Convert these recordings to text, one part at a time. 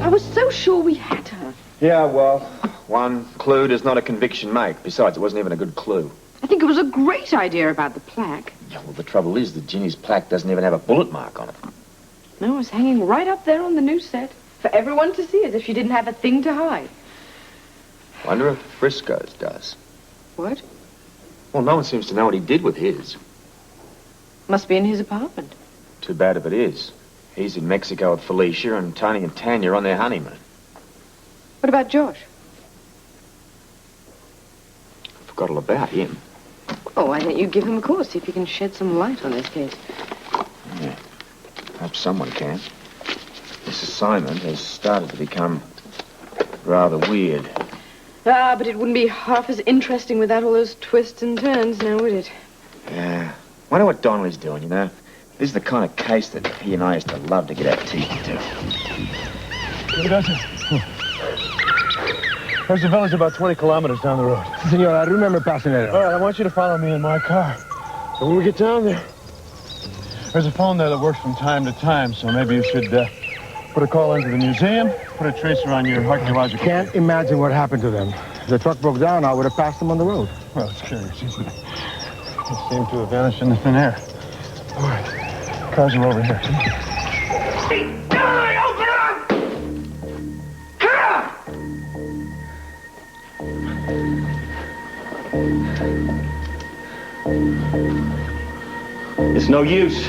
I was so sure we had her. Yeah, well, one clue does not a conviction make. Besides, it wasn't even a good clue. I think it was a great idea about the plaque. Yeah, well, the trouble is that Ginny's plaque doesn't even have a bullet mark on it. No, it was hanging right up there on the news set for everyone to see, as if she didn't have a thing to hide. Wonder if Frisco's does. What? Well, no one seems to know what he did with his. Must be in his apartment. Too bad if it is. He's in Mexico with Felicia, and Tony and Tanya are on their honeymoon. What about Josh? Forgot all about him. Oh, why don't you give him a call, see if you can shed some light on this case. Yeah. Hope someone can. This assignment has started to become rather weird. Ah, but it wouldn't be half as interesting without all those twists and turns, now would it? Yeah. Wonder what Donnelly's doing, you know? This is the kind of case that he and I used to love to get our teeth into. Who does it? There's a village about 20 kilometers down the road. Senor, I remember passing it. All right, I want you to follow me in my car. And when we get down there, there's a phone there that works from time to time, so maybe you should put a call into the museum, put a tracer on your archaeological... Can't imagine what happened to them. If the truck broke down, I would have passed them on the road. Well, it's curious, isn't it? They seem to have vanished in the thin air. All right, cars are over here. Come on. It's no use.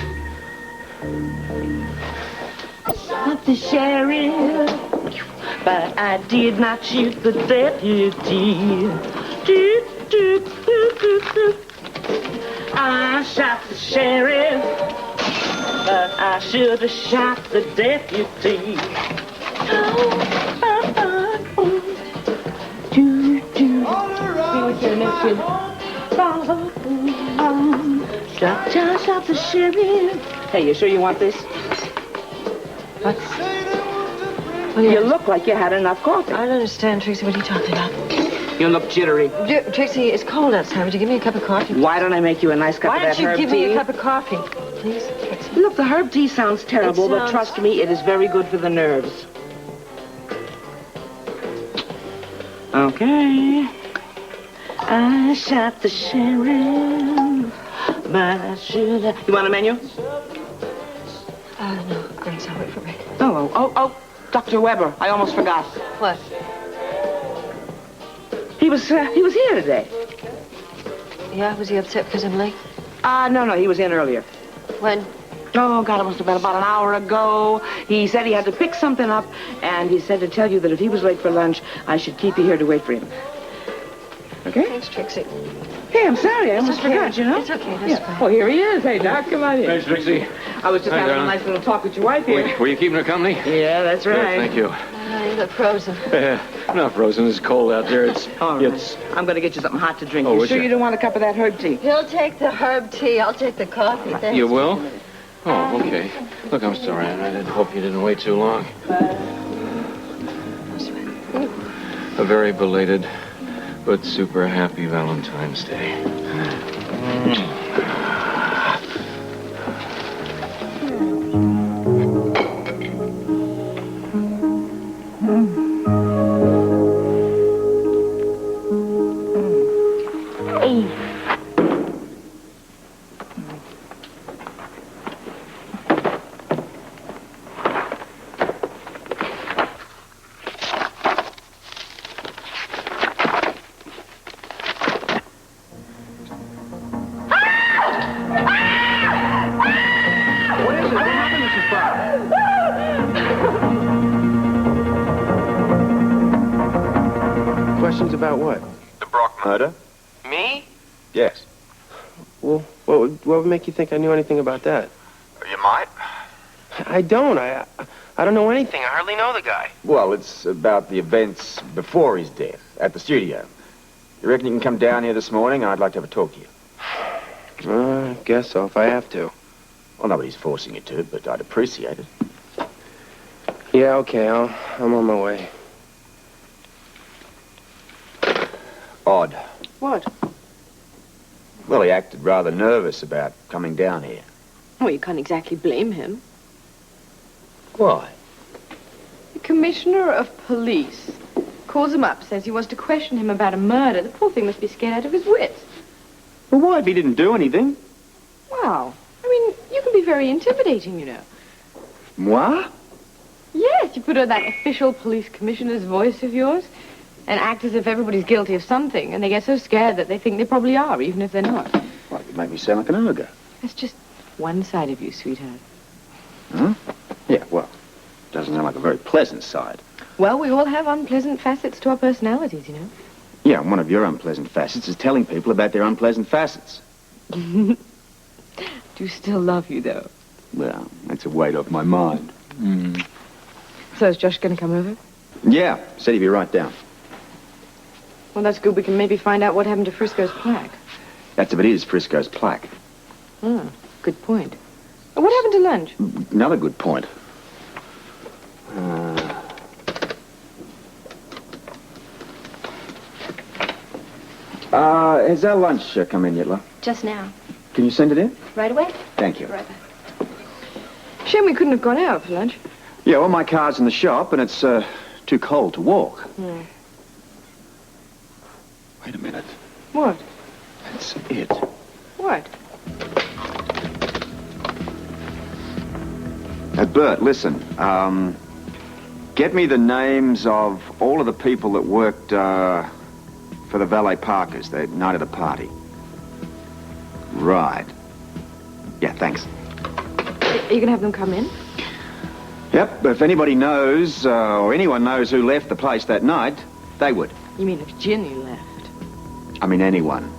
Not the sheriff, but I did not shoot the deputy. I shot the sheriff, but I should have shot the deputy. Shot the sheriff. Hey, you sure you want this? What? Oh, yeah. You look like you had enough coffee. I don't understand, Trixie. What are you talking about? You look jittery. Trixie, it's cold outside. Would you give me a cup of coffee? Why don't I make you a nice cup of that herb tea? Why don't you give me a cup of coffee, please, Trixie? Look, the herb tea sounds terrible, but trust me, it is very good for the nerves. Okay. I shot the sheriff, but I should have... You want a menu? No, thanks. I'll wait for break. Oh, Dr. Weber, I almost forgot. What? He was here today. Yeah, was he upset because I'm late? No, he was in earlier. When? Oh, God, it must have been about an hour ago. He said he had to pick something up, and he said to tell you that if he was late for lunch, I should keep you here to wait for him. Okay? Thanks, Trixie. Hey, I'm sorry. I almost forgot, you know? It's okay. That's fine. Oh, here he is. Hey, Doc, come on in. Thanks, Trixie. I was just Hi, having darling. a nice little talk with your wife here. Were you keeping her company? Yeah, that's Good, right. thank you. You look frozen. Not frozen. It's cold out there. All right. It's... I'm going to get you something hot to drink. Oh, You would sure you? you don't want a cup of that herb tea? He'll take the herb tea. I'll take the coffee. Thanks. You will? Oh, okay. Look, I'm sorry. I didn't hope you didn't wait too long. A very belated but super happy Valentine's Day. Questions about what? The Brock murder? Me? Yes. Well, what would make you think I knew anything about that? You might. I don't. I don't know anything. I hardly know the guy. Well, it's about the events before his death at the studio. You reckon you can come down here this morning? I'd like to have a talk to you. I guess so, if I have to. Well, nobody's forcing you to, but I'd appreciate it. Yeah, okay. I'm on my way. Odd. What? Well, he acted rather nervous about coming down here. Well, you can't exactly blame him. Why? Commissioner of Police calls him up, says he wants to question him about a murder. The poor thing must be scared out of his wits. Well, why, if he didn't do anything? Wow. I mean, you can be very intimidating, you know. Moi? Yes, you put on that official police commissioner's voice of yours and act as if everybody's guilty of something, and they get so scared that they think they probably are, even if they're not. Well, you make me sound like an ogre. That's just one side of you, sweetheart. Huh? Yeah, well, doesn't sound like a very pleasant side. Well, we all have unpleasant facets to our personalities, you know. Yeah, and one of your unpleasant facets is telling people about their unpleasant facets. Do still love you, though. Well, that's a weight off my mind. So is Josh going to come over? Yeah, said he'd be right down. Well, that's good. We can maybe find out what happened to Frisco's plaque. That's if it is Frisco's plaque. Oh, good point. What happened to lunch? Another good point. Has our lunch come in yet, love? Just now. Can you send it in? Right away? Thank you. Right back. Shame we couldn't have gone out for lunch. Yeah, well, my car's in the shop, and it's too cold to walk. Wait a minute. What? That's it. What? Bert, listen. Get me the names of all of the people that worked for the valet parkers the night of the party. Right. Yeah, thanks. Are you going to have them come in? Yep, but if anybody knows, or anyone knows who left the place that night, they would. You mean if Ginny left? I mean, anyone.